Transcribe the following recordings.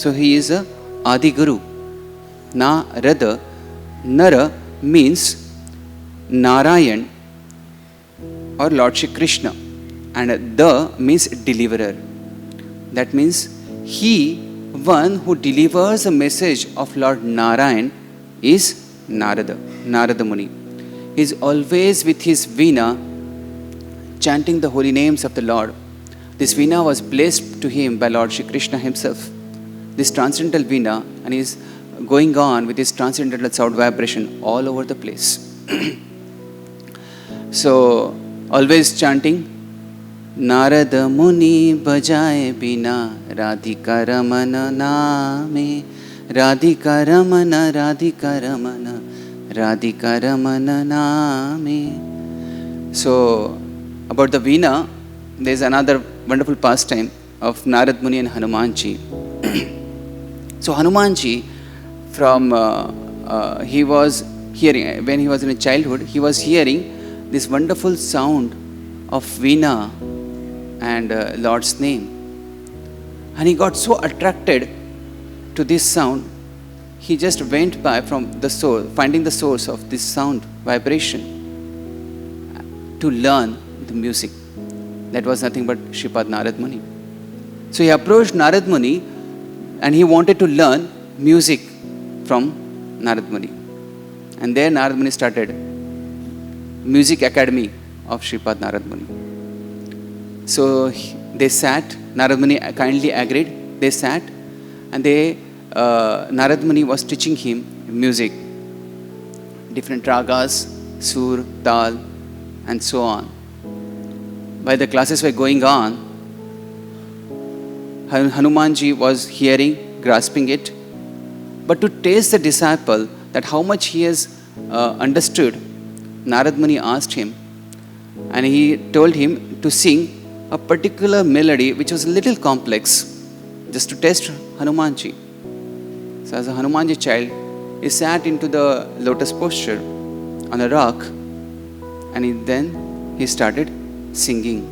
So he is a Adi Guru. Narada, Nara means Narayan or Lord Shri Krishna, and the means deliverer. That means he, one who delivers a message of Lord Narayan, is Narada Muni. He is always with his veena chanting the holy names of the Lord. This veena was blessed to him by Lord Shri Krishna himself. This transcendental veena, and he is going on with his transcendental sound vibration all over the place. So, always chanting, Narada Muni bajaye bina Radhika Ramana name, Radhika Ramana, Radhika Ramana, Radhika Ramana name. So, about the veena, there is another wonderful pastime of Narad Muni and Hanumanji. So Hanumanji, he was hearing, when he was in childhood, he was hearing this wonderful sound of veena and Lord's name. And he got so attracted to this sound, he just went by from the source, finding the source of this sound vibration to learn the music. That was nothing but Shripad Narad Muni. So he approached Narad Muni and he wanted to learn music from Narad Muni. And there Narad Muni started Music Academy of Shripad Narad Muni. So they sat, Narad Muni kindly agreed, they sat, and Narad Muni was teaching him music, different ragas, sur, tal, and so on. While the classes were going on, Hanumanji was hearing, grasping it. But to taste the disciple, that how much he has understood, Narad Muni asked him, and he told him to sing a particular melody which was a little complex, just to test Hanumanji. So as a Hanumanji child, he sat into the lotus posture on a rock, and then he started singing.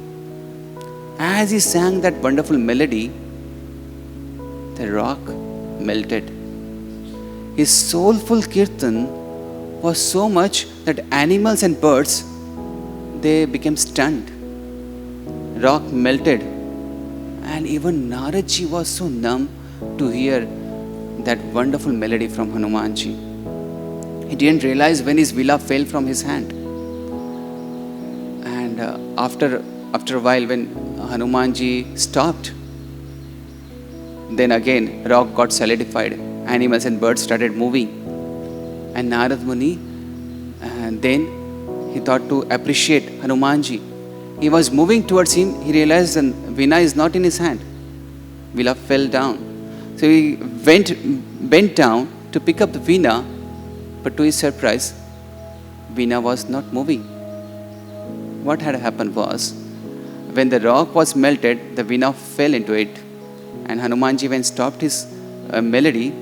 As he sang that wonderful melody, the rock melted. His soulful kirtan was so much that animals and birds, they became stunned. Rock melted, and even Naradji was so numb to hear that wonderful melody from Hanumanji. He didn't realize when his villa fell from his hand. And after a while, when Hanumanji stopped, then again rock got solidified. Animals and birds started moving. And Narad Muni, then he thought to appreciate Hanumanji. He was moving towards him. He realized that veena is not in his hand. Veena fell down. So he bent down to pick up the veena, but to his surprise, veena was not moving. What had happened was, when the rock was melted, the veena fell into it. And Hanumanji, when stopped his melody,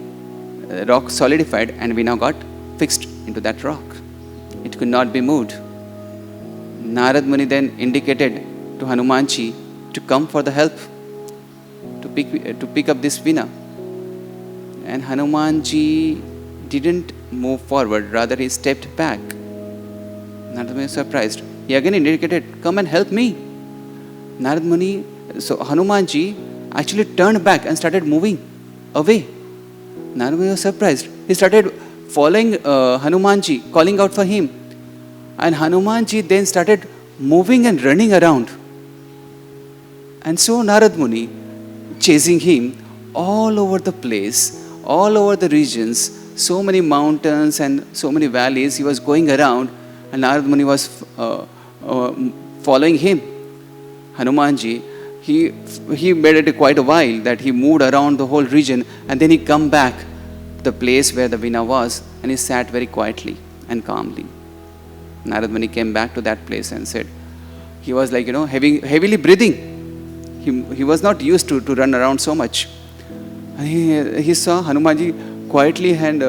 the rock solidified and veena got fixed into that rock. It could not be moved. Narad Muni then indicated to Hanumanji to come for the help, to pick up this veena. And Hanumanji didn't move forward, rather he stepped back. Narad Muni was surprised. He again indicated, come and help me. Narad Muni, so Hanumanji actually turned back and started moving away. Narad Muni was surprised. He started following Hanumanji, calling out for him. And Hanumanji then started moving and running around. And so Narad Muni, chasing him all over the place, all over the regions, so many mountains and so many valleys, he was going around, and Narad Muni was following him. Hanumanji, he made it quite a while that he moved around the whole region, and then he come back to the place where the veena was, and he sat very quietly and calmly. Narad Muni came back to that place and said, he was like, heavily breathing. He was not used to run around so much. And he saw Hanumanji quietly and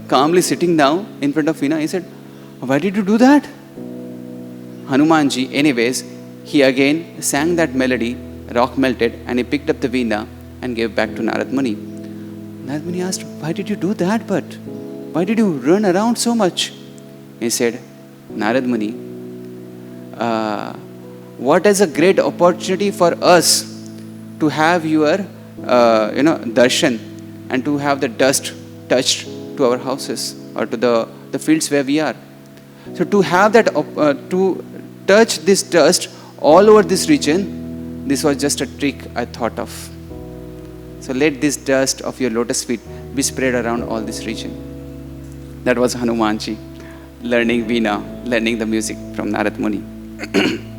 calmly sitting down in front of veena. He said, why did you do that? Hanumanji, anyways, he again sang that melody, rock melted, and he picked up the veena and gave back to Narad Muni. Narad Muni asked, why did you do that, but? Why did you run around so much? He said, Narad Muni, what is a great opportunity for us to have your, darshan, and to have the dust touched to our houses or to the fields where we are. So to have that, to touch this dust all over this region, this was just a trick I thought of. So let this dust of your lotus feet be spread around all this region. That was Hanumanji learning Veena, learning the music from Narad Muni.